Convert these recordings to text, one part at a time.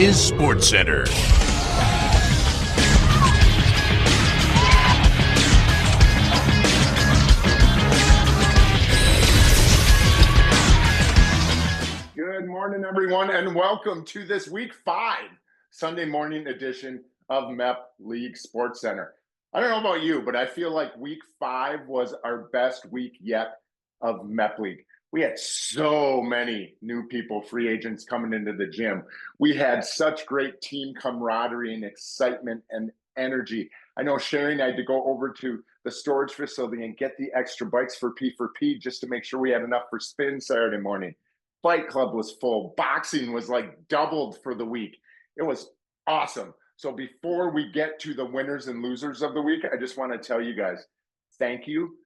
is SportsCenter. Good morning, everyone, and welcome to this Week 5 Sunday morning edition of MEP League SportsCenter. I don't know about you, but I feel like Week 5 was our best week yet of MEP League. We had so many new people, free agents coming into the gym. We had such great team camaraderie and excitement and energy. I know Sherry and I had to go over to the storage facility and get the extra bikes for P4P just to make sure we had enough for spin Saturday morning. Fight Club was full. Boxing was like doubled for the week. It was awesome. So before we get to the winners and losers of the week, I just want to tell you guys, thank you.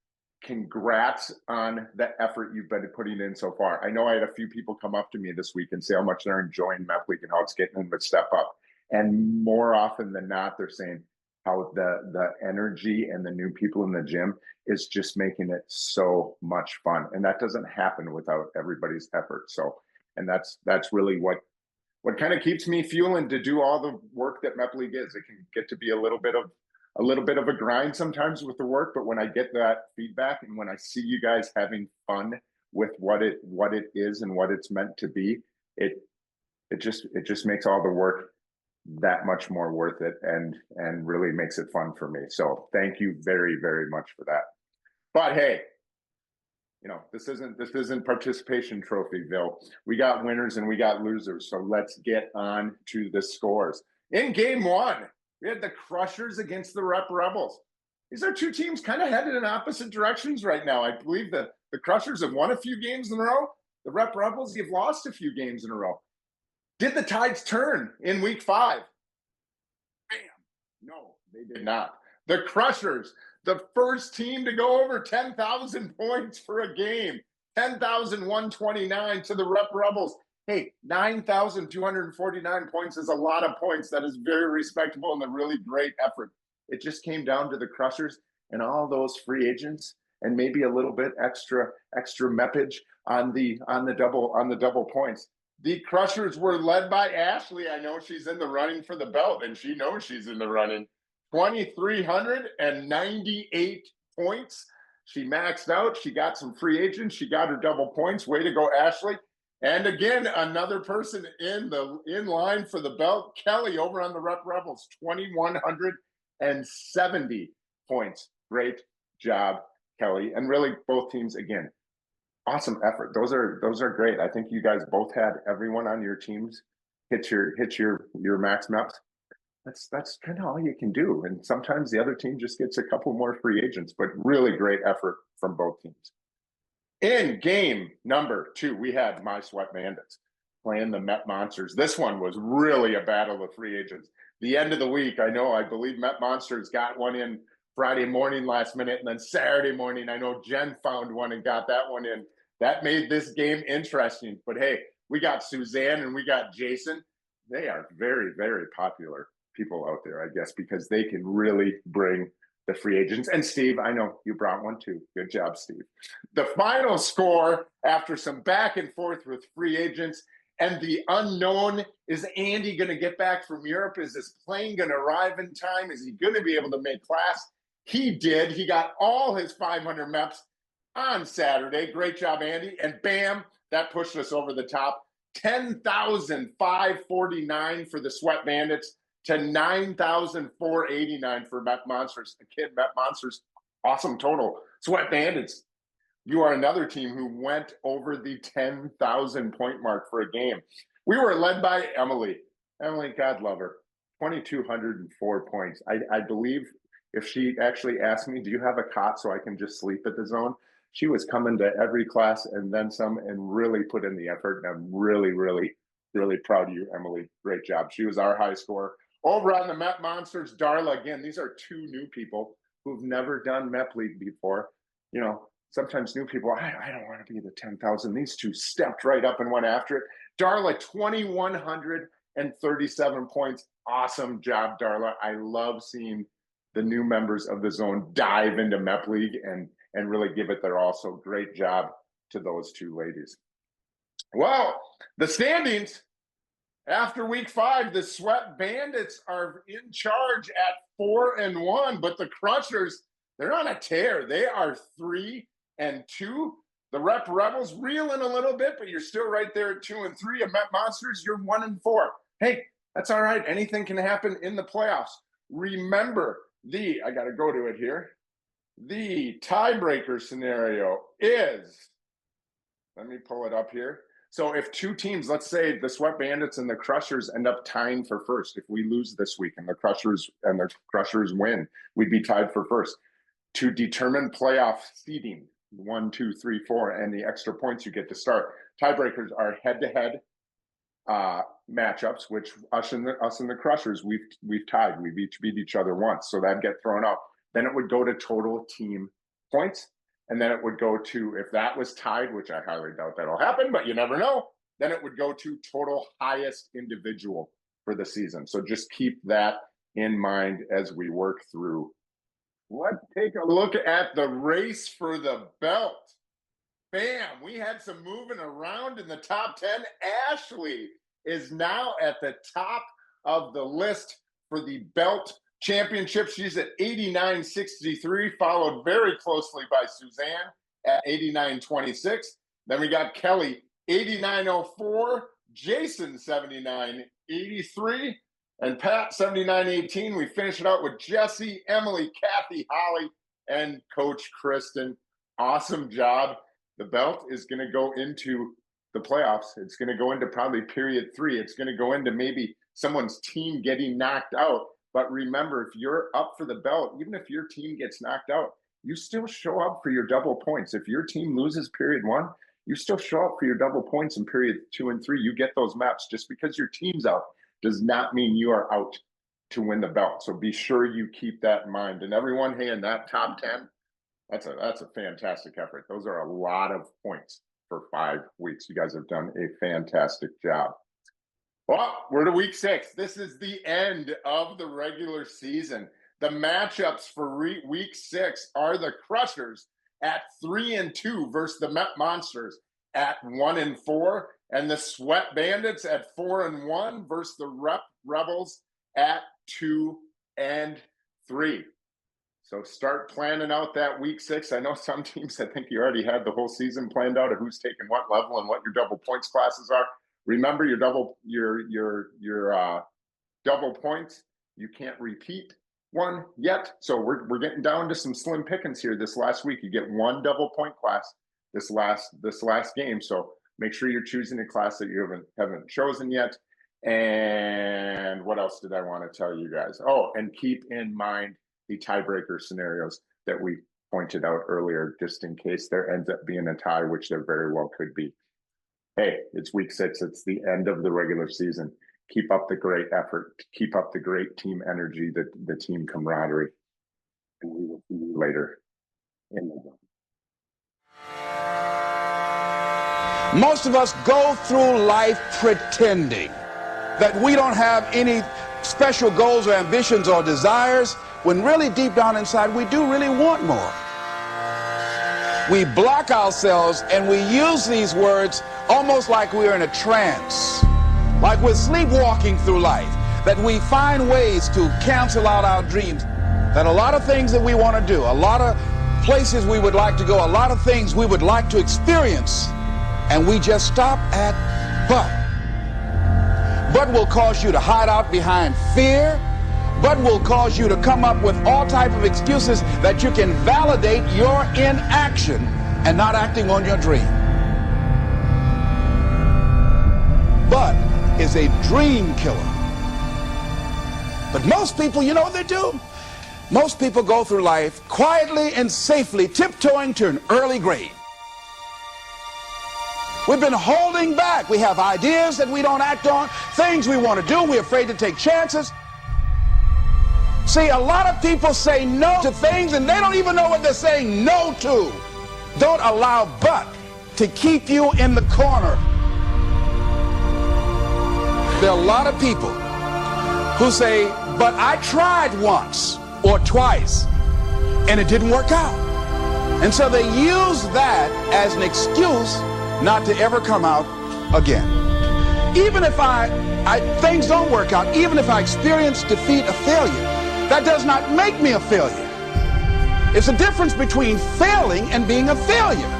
Congrats on the effort you've been putting in so far. I know I had a few people come up to me this week and say how much they're enjoying MEP League and how it's getting them to step up. And more often than not, they're saying how the energy and the new people in the gym is just making it so much fun. And that doesn't happen without everybody's effort. So, and that's really what kind of keeps me fueling to do all the work that MEP League is. It can get to be a little bit of a grind sometimes with the work, but when I get that feedback and when I see you guys having fun with what it is and what it's meant to be, it just makes all the work that much more worth it and really makes it fun for me. So thank you very, very much for that. But hey, you know, this isn't participation trophyville. We got winners and we got losers. So let's get on to the scores. In game one, we had the Crushers against the Rep Rebels. These are two teams kind of headed in opposite directions right now. I believe the Crushers have won a few games in a row. The Rep Rebels have lost a few games in a row. Did the tides turn in Week 5? Bam. No, they did not. The Crushers, the first team to go over 10,000 points for a game. 10,129 to the Rep Rebels. Hey, 9,249 points is a lot of points. That is very respectable and a really great effort. It just came down to the Crushers and all those free agents and maybe a little bit extra meppage on the double points. The Crushers were led by Ashley. I know she's in the running for the belt, and she knows she's in the running. 2,398 points. She maxed out. She got some free agents. She got her double points. Way to go, Ashley. And again, another person in line for the belt, Kelly over on the Rep Rebels, 2,170 points. Great job, Kelly. And really, both teams, again, awesome effort. Those are great. I think you guys both had everyone on your teams hit your max MEPs. That's kind of all you can do. And sometimes the other team just gets a couple more free agents, but really great effort from both teams. In game number 2, we had my Sweat Bandits playing the MEP Monsters. This one was really a battle of free agents. The end of the week, I believe MEP Monsters got one in Friday morning last minute, and then Saturday morning, I know Jen found one and got that one in. That made this game interesting. But hey, we got Suzanne and we got Jason. They are very, very popular people out there, I guess, because they can really bring the free agents. And Steve, I know you brought one too. Good job, Steve. The final score after some back and forth with free agents and the unknown, is Andy going to get back from Europe? Is this plane going to arrive in time? Is he going to be able to make class? He did. He got all his 500 MEPs on Saturday. Great job, Andy. And bam, that pushed us over the top. 10,549 for the Sweat Bandits to 9,489 for MEP Monsters. MEP Monsters, awesome total. Sweat Bandits, you are another team who went over the 10,000 point mark for a game. We were led by Emily. Emily, God love her, 2,204 points. I believe if she actually asked me, do you have a cot so I can just sleep at the zone? She was coming to every class and then some and really put in the effort. And I'm really, really, really proud of you, Emily. Great job. She was our high scorer. Over on the MEP Monsters, Darla, again, these are two new people who've never done MEP League before. You know, sometimes new people, I don't want to be the 10,000. These two stepped right up and went after it. Darla, 2,137 points. Awesome job, Darla. I love seeing the new members of the zone dive into MEP League and really give it their all. So great job to those two ladies. Well, the standings, After week 5, the Sweat Bandits are in charge at 4-1, but the Crushers, they're on a tear. They are 3-2. The Rep Rebels reeling a little bit, but you're still right there at 2-3. And MEP Monsters, you're 1-4. Hey, that's all right. Anything can happen in the playoffs. Remember, I got to go to it here. The tiebreaker scenario is, let me pull it up here. So if two teams, let's say the Sweat Bandits and the Crushers end up tying for first, if we lose this week and the Crushers win, we'd be tied for first. To determine playoff seeding, 1, 2, 3, 4, and the extra points you get to start. Tiebreakers are head-to-head matchups, which us and the Crushers, we've tied. We've each beat each other once, so that'd get thrown out. Then it would go to total team points. And then it would go to, if that was tied, which I highly doubt that'll happen, but you never know, then it would go to total highest individual for the season. So just keep that in mind as we work through. Let's take a look at the race for the belt. Bam, we had some moving around in the top 10. Ashley is now at the top of the list for the belt championship. She's at 89.63, followed very closely by Suzanne at 89.26. Then we got Kelly 89.04, Jason 79.83, and Pat 79.18. We finish it out with Jesse, Emily, Kathy, Holly, and Coach Kristen. Awesome job. The belt is going to go into the playoffs. It's going to go into probably period 3. It's going to go into maybe someone's team getting knocked out. But remember, if you're up for the belt, even if your team gets knocked out, you still show up for your double points. If your team loses period 1, you still show up for your double points in period 2 and 3. You get those maps. Just because your team's out does not mean you are out to win the belt. So be sure you keep that in mind. And everyone, hey, in that top 10, that's a fantastic effort. Those are a lot of points for 5 weeks. You guys have done a fantastic job. Well, we're to week 6. This is the end of the regular season. The matchups for week 6 are the Crushers at 3-2 versus the MEP Monsters at 1-4, and the Sweat Bandits at 4-1 versus the Rep Rebels at 2-3. So start planning out that week 6. I know some teams, I think you already had the whole season planned out of who's taking what level and what your double points classes are. Remember your double points. You can't repeat one yet. So we're getting down to some slim pickings here this last week. You get 1 double point class this last game. So make sure you're choosing a class that you haven't chosen yet. And what else did I want to tell you guys? Oh, and keep in mind the tiebreaker scenarios that we pointed out earlier, just in case there ends up being a tie, which there very well could be. Hey, it's week 6. It's the end of the regular season. Keep up the great effort. Keep up the great team energy, the team camaraderie. And we will see you later in the game. Most of us go through life pretending that we don't have any special goals or ambitions or desires, when really deep down inside we do really want more. We block ourselves and we use these words almost like we're in a trance, like we're sleepwalking through life, that we find ways to cancel out our dreams, that a lot of things that we want to do, a lot of places we would like to go, a lot of things we would like to experience, and we just stop at but. But will cause you to hide out behind fear. But will cause you to come up with all type of excuses that you can validate your inaction and not acting on your dream. But is a dream killer. But most people, you know what they do? Most people go through life quietly and safely tiptoeing to an early grave. We've been holding back. We have ideas that we don't act on, things we want to do. We're afraid to take chances. See, a lot of people say no to things and they don't even know what they're saying no to. Don't allow but to keep you in the corner. There are a lot of people who say, but I tried once or twice and it didn't work out. And so they use that as an excuse not to ever come out again. even if things don't work out, even if I experience defeat or failure, that does not make me a failure. It's a difference between failing and being a failure.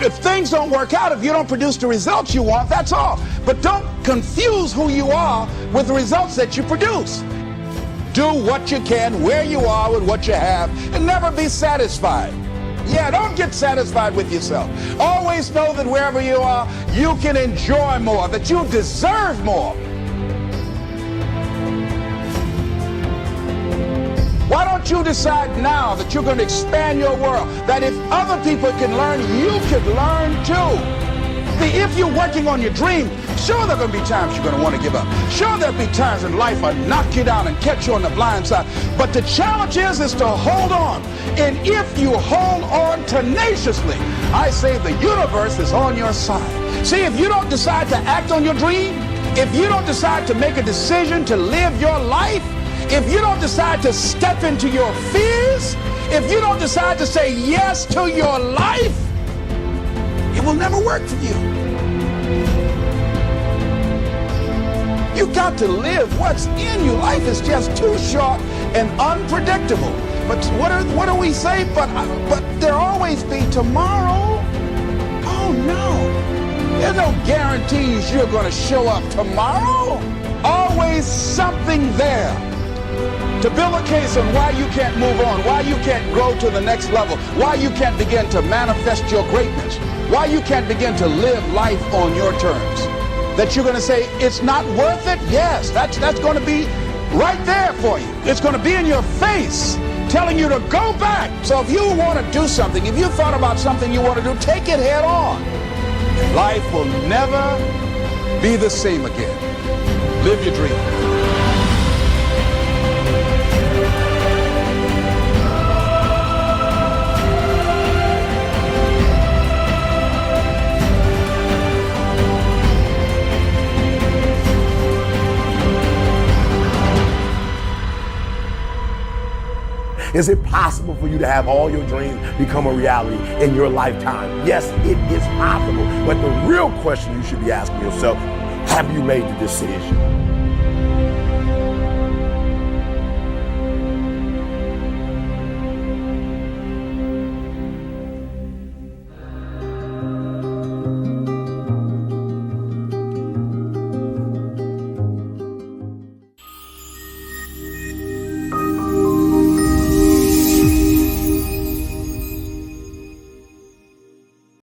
If things don't work out, if you don't produce the results you want, that's all. But don't confuse who you are with the results that you produce. Do what you can, where you are with what you have, and never be satisfied. Yeah, don't get satisfied with yourself. Always know that wherever you are, you can enjoy more, that you deserve more. Why don't you decide now that you're going to expand your world, that if other people can learn, you can learn too. See, if you're working on your dream, sure there are going to be times you're going to want to give up. Sure there'll be times in life will knock you down and catch you on the blind side. But the challenge is to hold on. And if you hold on tenaciously, I say the universe is on your side. See, if you don't decide to act on your dream, if you don't decide to make a decision to live your life, if you don't decide to step into your fears, if you don't decide to say yes to your life, it will never work for you. You got to live what's in you. Life is just too short and unpredictable. But what do we say? But there'll always be tomorrow. Oh no. There's no guarantees you're going to show up tomorrow. Always something there to build a case on why you can't move on, why you can't grow to the next level, why you can't begin to manifest your greatness, why you can't begin to live life on your terms. That you're going to say, it's not worth it? Yes, that's going to be right there for you. It's going to be in your face, telling you to go back. So if you want to do something, if you thought about something you want to do, take it head on. Life will never be the same again. Live your dream. Is it possible for you to have all your dreams become a reality in your lifetime? Yes, it is possible. But the real question you should be asking yourself, have you made the decision?